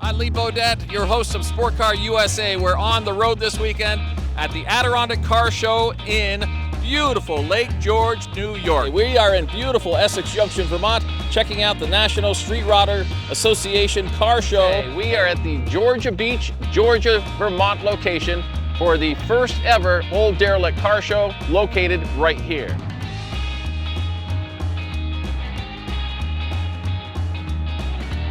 I'm Lee Bodette, your host of Sport Car USA. We're on the road this weekend at the Adirondack Car Show in beautiful Lake George, New York. We are in beautiful Essex Junction, Vermont, checking out the National Street Rodder Association Car Show. We are at the Georgia Beach, Georgia, Vermont location for the first ever Old Derelict Car Show located right here.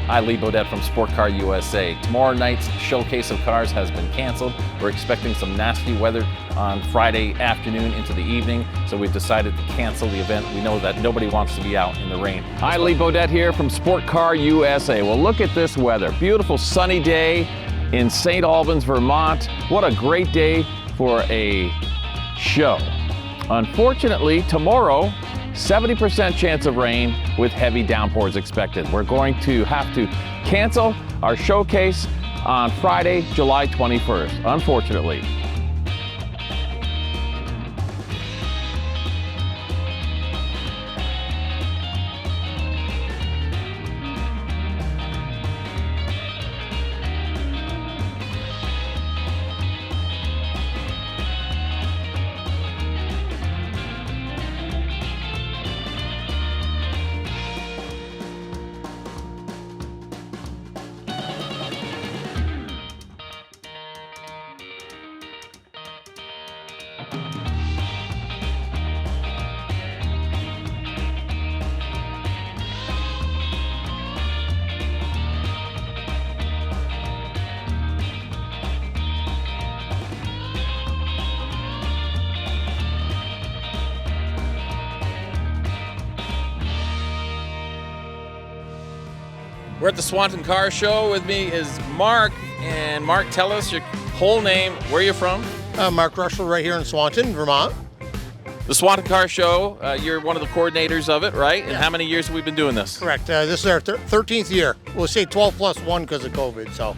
Hi, Lee Bodette from Sport Car USA. Tomorrow night's showcase of cars has been canceled. We're expecting some nasty weather on Friday afternoon into the evening, so we've decided to cancel the event. We know that nobody wants to be out in the rain. Hi, Lee Bodette here from Sport Car USA. Well, look at this weather. Beautiful sunny day in St. Albans, Vermont. What a great day for a show. Unfortunately, tomorrow, 70% chance of rain with heavy downpours expected. We're going to have to cancel our showcase on Friday, July 21st, unfortunately. We're at the Swanton Car Show. With me is Mark. And Mark, tell us your whole name, where you're from. Mark Russell, right here in Swanton, Vermont. The Swanton Car Show, you're one of the coordinators of it, right? And Yeah. how many years have we been doing this? Correct. This is our 13th year. We'll say 12 plus 1 because of COVID. So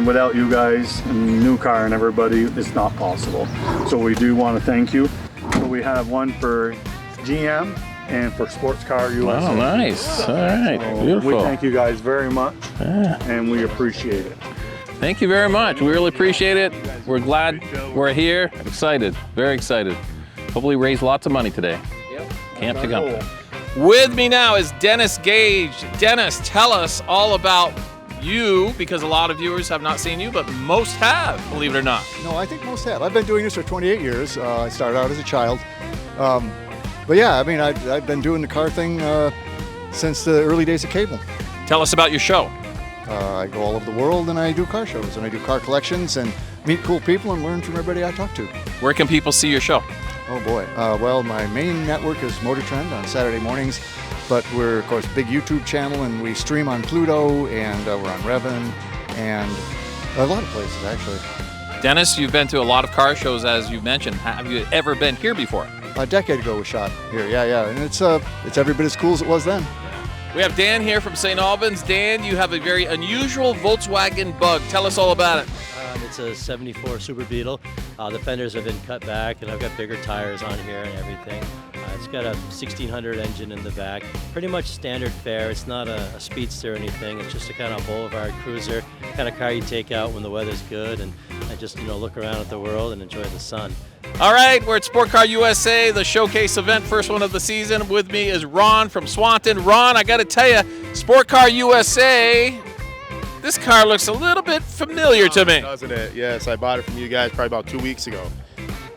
Without you guys and new car and everybody, it's not possible. So we do want to thank you. So we have one for GM and for Sports Car USA. Oh, nice. All right. So Beautiful. we thank you guys very much, and we appreciate it. Thank you very much. We really appreciate it. We're glad we're here. Excited. Very excited. Hopefully raise lots of money today. Yep. Camp to come. With me now is Dennis Gage. Dennis, tell us all about you, because a lot of viewers have not seen you, but most have, believe it or not. No, I think most have. I've been doing this for 28 years. I started out as a child. But yeah, I mean, I've been doing the car thing since the early days of cable. Tell us about your show. I go all over the world and I do car shows and I do car collections and meet cool people and learn from everybody I talk to. Where can people see your show? Oh boy. Well, my main network is Motor Trend on Saturday mornings, but we're, of course, a big YouTube channel and we stream on Pluto and we're on Revan and a lot of places, actually. Dennis, you've been to a lot of car shows, as you mentioned. Have you ever been here before? A decade ago we shot here, yeah. And it's every bit as cool as it was then. We have Dan here from St. Albans. Dan, you have a very unusual Volkswagen Bug. Tell us all about it. It's a 74 Super Beetle. The fenders have been cut back and I've got bigger tires on here and everything. It's got a 1600 engine in the back. Pretty much standard fare. It's not a speedster or anything. It's just a kind of boulevard cruiser, kind of car you take out when the weather's good and just look around at the world and enjoy the sun. All right, we're at Sport Car USA, the showcase event, first one of the season. With me is Ron from Swanton. Ron, I got to tell you, Sport Car USA, this car looks a little bit familiar to me. Doesn't it? Yes, I bought it from you guys probably about 2 weeks ago.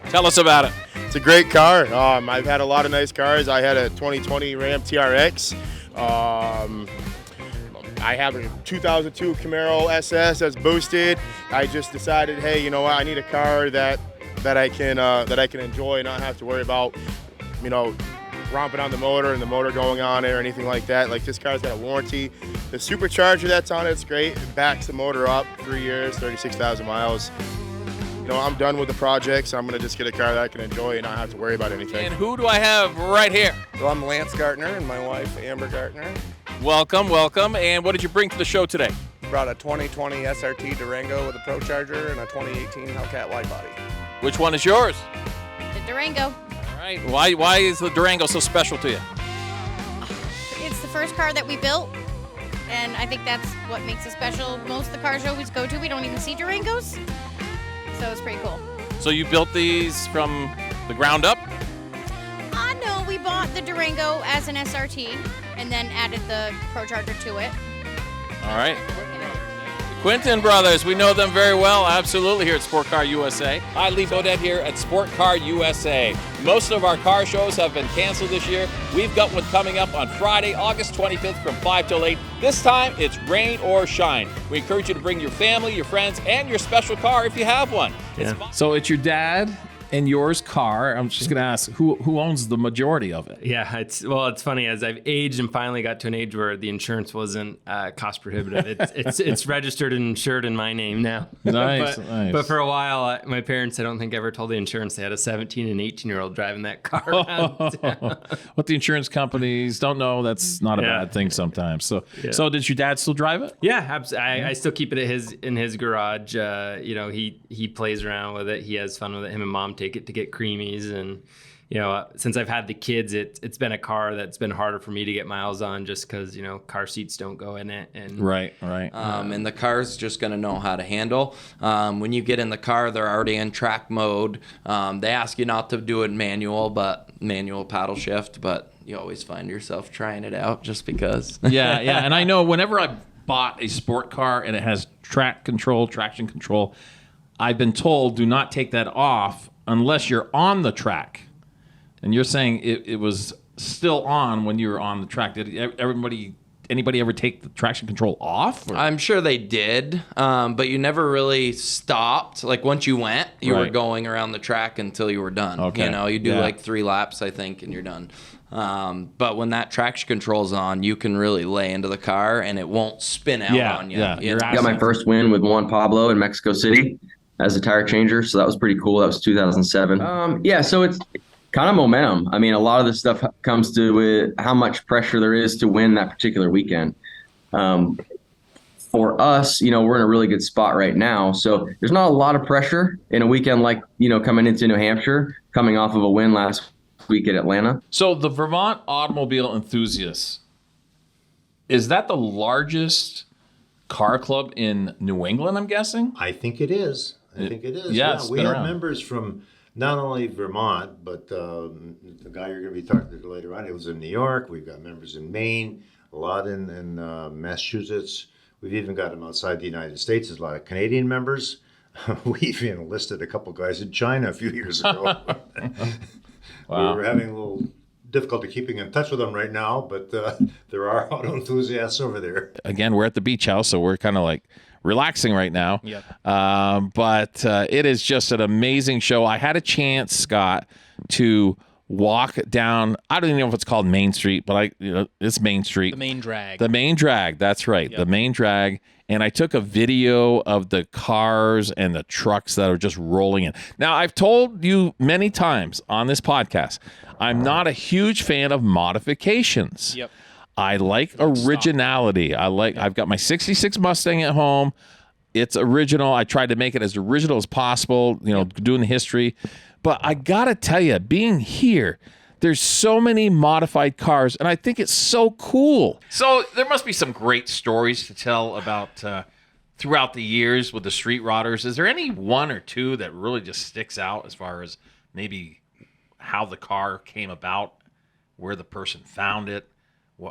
Tell us about it. It's a great car. I've had a lot of nice cars. I had a 2020 Ram TRX. I have a 2002 Camaro SS that's boosted. I just decided, hey, you know what? I need a car that I can enjoy and not have to worry about, romping on the motor and the motor going on it or anything like that. Like, this car's got a warranty. The supercharger that's on it's great. It backs the motor up 3 years, 36,000 miles. I'm done with the project, so I'm going to just get a car that I can enjoy and not have to worry about anything. And who do I have right here? So I'm Lance Gartner and my wife Amber Gartner. Welcome, welcome. And what did you bring to the show today? Brought a 2020 SRT Durango with a Pro Charger and a 2018 Hellcat wide body. Which one is yours? The Durango. All right. Why is the Durango so special to you? It's the first car that we built, and I think that's what makes it special. Most of the car shows we go to, we don't even see Durangos, so it's pretty cool. So you built these from the ground up? No, we bought the Durango as an SRT and then added the Pro Charger to it. All right. Quinton Brothers, we know them very well, absolutely, here at Sport Car USA. Hi, Lee Bodette here at Sport Car USA. Most of our car shows have been canceled this year. We've got one coming up on Friday, August 25th from 5 till 8. This time, it's rain or shine. We encourage you to bring your family, your friends, and your special car if you have one. Yeah. So it's your dad and yours car. I'm just going to ask, who owns the majority of it? Yeah, it's funny, as I've aged and finally got to an age where the insurance wasn't cost prohibitive. It's registered and insured in my name now. Nice, but for a while, my parents, I don't think ever told the insurance they had a 17 and 18-year-old driving that car around town. What the insurance companies don't know, that's not a bad thing sometimes. So did your dad still drive it? Yeah, absolutely. I still keep it in his garage. He plays around with it. He has fun with it. Him and Mom take it to get creamies, and since I've had the kids, it's been a car that's been harder for me to get miles on, just because car seats don't go in it. And right. And the car's just going to know how to handle. When you get in the car, they're already in track mode. They ask you not to do it manual paddle shift, but you always find yourself trying it out just because. yeah. And I know whenever I bought a sport car and it has traction control, I've been told do not take that off unless you're on the track. And you're saying it was still on when you were on the track. Did anybody ever take the traction control off? Or? I'm sure they did, but you never really stopped. Like once you went, you were going around the track until you were done. Okay. You do like 3 laps, I think, and you're done. But when that traction control's on, you can really lay into the car and it won't spin out on you. Yeah, I got my first win with Juan Pablo in Mexico City as a tire changer, so that was pretty cool. That was 2007. So it's kind of momentum. I mean, a lot of this stuff comes to with how much pressure there is to win that particular weekend. For us, we're in a really good spot right now, so there's not a lot of pressure in a weekend like, coming into New Hampshire, coming off of a win last week at Atlanta. So the Vermont Automobile Enthusiasts, is that the largest car club in New England, I'm guessing? I think it is. Yeah, we have members from not only Vermont, but the guy you're going to be talking to later on, he was in New York. We've got members in Maine, a lot in Massachusetts. We've even got them outside the United States. There's a lot of Canadian members. We even enlisted a couple guys in China a few years ago. Wow. We were having a little difficulty keeping in touch with them right now, but there are auto enthusiasts over there. Again, we're at the beach house, so we're kind of like relaxing right now. Yep. But it is just an amazing show. I had a chance, Scott, to walk down, I don't even know if it's called Main Street, but it's Main Street. The main drag. The main drag, that's right. Yep. The main drag. And I took a video of the cars and the trucks that are just rolling in. Now, I've told you many times on this podcast, I'm not a huge fan of modifications. Yep. I like originality. I've got my 66 Mustang at home. It's original. I tried to make it as original as possible, doing the history. But I got to tell you, being here, there's so many modified cars, and I think it's so cool. So there must be some great stories to tell about throughout the years with the Street Rodders. Is there any one or two that really just sticks out as far as maybe how the car came about, where the person found it,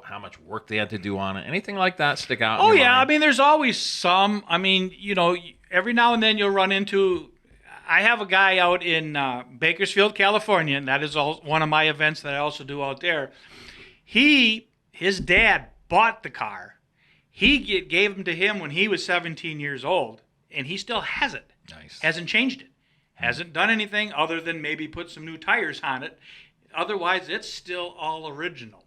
how much work they had to do on it? Anything like that stick out? Oh, yeah. Mind? I mean, there's always some. I mean, every now and then you'll run into... I have a guy out in Bakersfield, California, and that is one of my events that I also do out there. His dad bought the car. He gave them to him when he was 17 years old, and he still has it. Nice. Hasn't changed it. Hasn't done anything other than maybe put some new tires on it. Otherwise, it's still all original,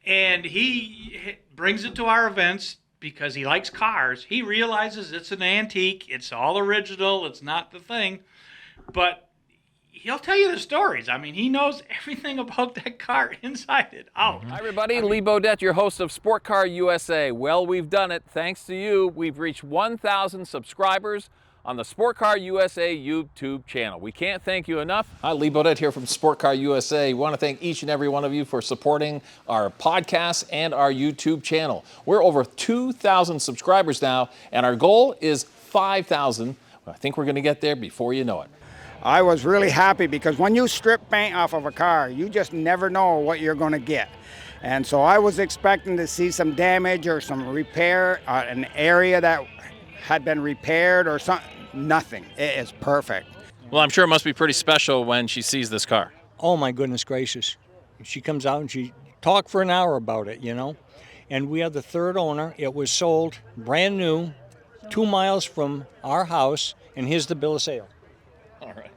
And he brings it to our events because he likes cars. He realizes it's an antique. It's all original. It's not the thing. But he'll tell you the stories. I mean, he knows everything about that car inside and out. Hi, everybody. Lee Bodette, your host of Sport Car USA. Well, we've done it. Thanks to you, we've reached 1,000 subscribers on the Sport Car USA YouTube channel. We can't thank you enough. Hi, Lee Bodette here from Sport Car USA. We want to thank each and every one of you for supporting our podcast and our YouTube channel. We're over 2,000 subscribers now, and our goal is 5,000. I think we're going to get there before you know it. I was really happy because when you strip paint off of a car, you just never know what you're going to get. And so I was expecting to see some damage or some repair, an area that had been repaired or something. Nothing. It is perfect. Well, I'm sure it must be pretty special when she sees this car. Oh my goodness gracious. She comes out and she talked for an hour about it, you know. And we have the third owner. It was sold brand new, 2 miles from our house, and here's the bill of sale. All right.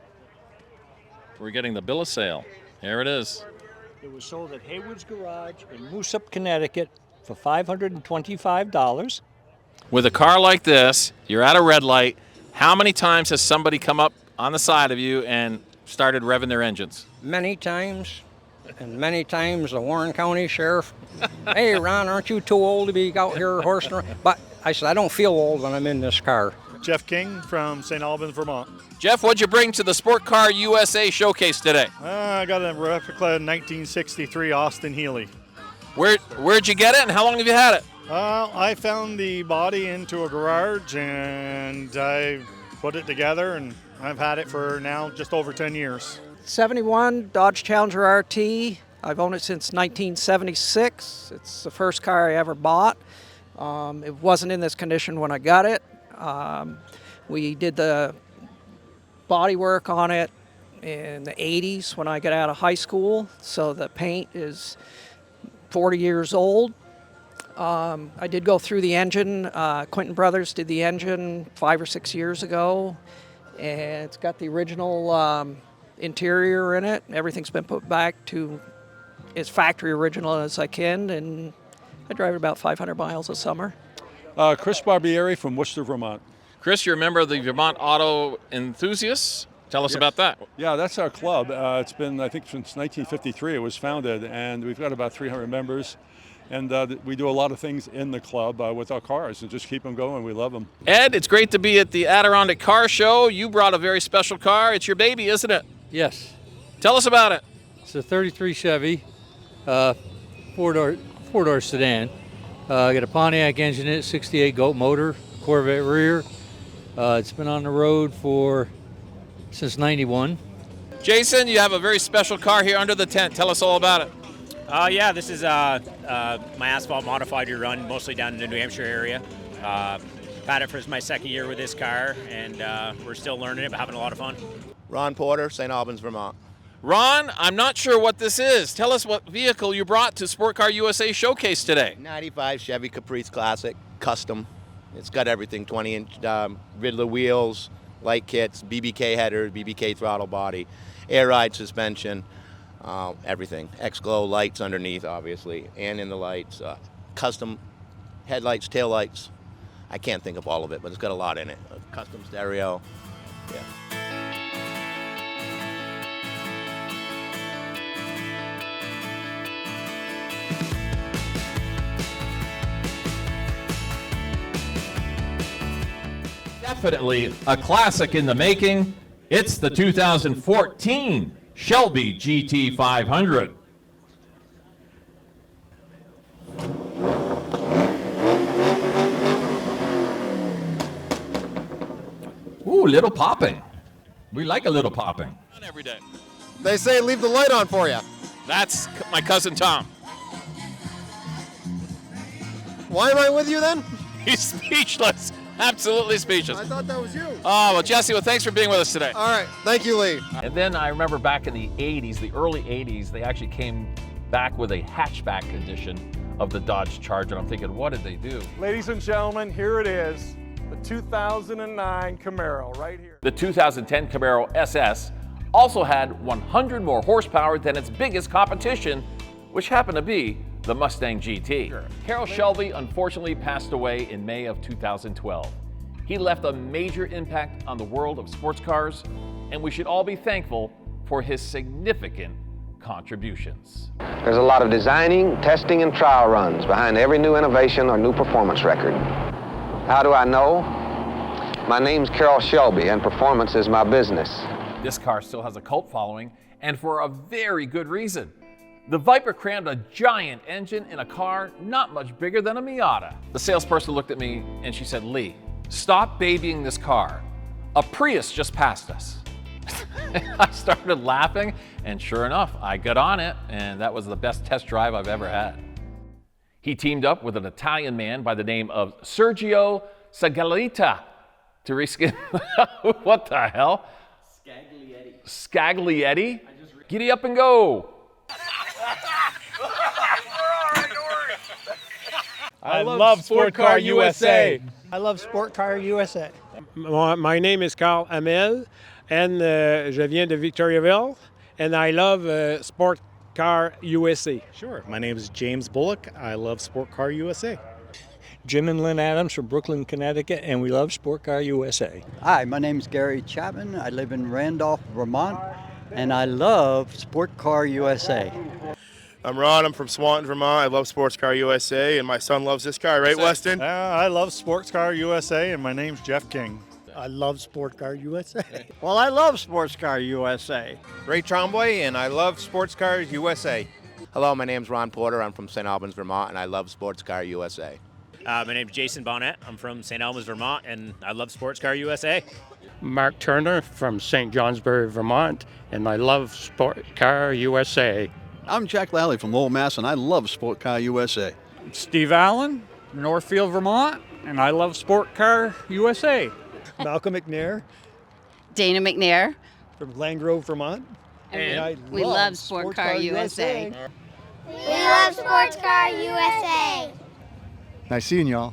We're getting the bill of sale. Here it is. It was sold at Haywood's Garage in Moosup, Connecticut for $525. With a car like this, you're at a red light. How many times has somebody come up on the side of you and started revving their engines? Many times, and many times the Warren County Sheriff, hey, Ron, aren't you too old to be out here horsing around? But I said, I don't feel old when I'm in this car. Jeff King from St. Albans, Vermont. Jeff, what'd you bring to the Sport Car USA showcase today? I got a replica 1963 Austin Healey. Where'd you get it, and how long have you had it? I found the body into a garage, and I put it together, and I've had it for now just over 10 years. 71 Dodge Challenger RT. I've owned it since 1976. It's the first car I ever bought. It wasn't in this condition when I got it. We did the body work on it in the 80s when I got out of high school, so the paint is 40 years old. I did go through the engine. Quentin Brothers did the engine 5 or 6 years ago, and it's got the original interior in it. Everything's been put back to as factory original as I can, and I drive it about 500 miles a summer. Chris Barbieri from Worcester, Vermont. Chris, you're a member of the Vermont Auto Enthusiasts. Tell us about that. Yeah, that's our club. It's been, I think, since 1953 it was founded, and we've got about 300 members. And we do a lot of things in the club with our cars and just keep them going. We love them. Ed, it's great to be at the Adirondack Car Show. You brought a very special car. It's your baby, isn't it? Yes. Tell us about it. It's a 33 Chevy, four-door sedan. Got a Pontiac engine in it, 68 goat motor, Corvette rear. It's been on the road since 91. Jason, you have a very special car here under the tent. Tell us all about it. Yeah, this is my asphalt modified to run mostly down in the New Hampshire area. Had it for my second year with this car, and we're still learning it, but having a lot of fun. Ron Porter, St. Albans, Vermont. Ron, I'm not sure what this is. Tell us what vehicle you brought to Sport Car USA Showcase today. 95 Chevy Caprice Classic, custom. It's got everything, 20-inch Riddler wheels, light kits, BBK header, BBK throttle body, air ride suspension, everything. X-Glow lights underneath, obviously, and in the lights. Custom headlights, taillights. I can't think of all of it, but it's got a lot in it. Custom stereo, yeah. Definitely a classic in the making. It's the 2014 Shelby GT500. Ooh, little popping. We like a little popping. Every day. They say leave the light on for you. That's my cousin Tom. Why am I with you then? He's speechless. Absolutely speechless. I thought that was you. Oh, well, Jesse, well, thanks for being with us today. All right. Thank you, Lee. And then I remember back in the 80s, the early 80s, they actually came back with a hatchback edition of the Dodge Charger. I'm thinking, what did they do? Ladies and gentlemen, here it is, the 2009 Camaro right here. The 2010 Camaro SS also had 100 more horsepower than its biggest competition, which happened to be the Mustang GT. Sure. Carroll Shelby unfortunately passed away in May of 2012. He left a major impact on the world of sports cars, and we should all be thankful for his significant contributions. There's a lot of designing, testing, and trial runs behind every new innovation or new performance record. How do I know? My name's Carroll Shelby, and performance is my business. This car still has a cult following, and for a very good reason. The Viper crammed a giant engine in a car not much bigger than a Miata. The salesperson looked at me and she said, "Lee, stop babying this car. A Prius just passed us." I started laughing, and sure enough, I got on it, and that was the best test drive I've ever had. He teamed up with an Italian man by the name of Sergio Scaglietti to reskin. What the hell? Scaglietti? Giddy up and go. I love Sport Car USA. I love Sport Car USA. My name is Carl Hamel, and je viens de Victoriaville, and I love Sport Car USA. Sure. My name is James Bullock. I love Sport Car USA. Jim and Lynn Adams from Brooklyn, Connecticut, and we love Sport Car USA. Hi, my name is Gary Chapman. I live in Randolph, Vermont, and I love Sport Car USA. I'm Ron. I'm from Swanton, Vermont. I love Sports Car USA, and my son loves this car, right, Weston? I love Sports Car USA, and my name's Jeff King. I love Sport Car USA. Well, I love Sports Car USA. Ray Trombley, and I love Sports Cars USA. Hello, my name's Ron Porter. I'm from St. Albans, Vermont, and I love Sports Car USA. My name's Jason Bonnet. I'm from St. Albans, Vermont, and I love Sports Car USA. Mark Turner from St. Johnsbury, Vermont, and I love Sport Car USA. I'm Jack Lally from Lowell, Mass, and I love Sport Car USA. Steve Allen, Northfield, Vermont, and I love Sport Car USA. Malcolm McNair. Dana McNair. From Landgrove, Vermont. And we love Sport Car USA. We love Sports Car USA. Nice seeing y'all.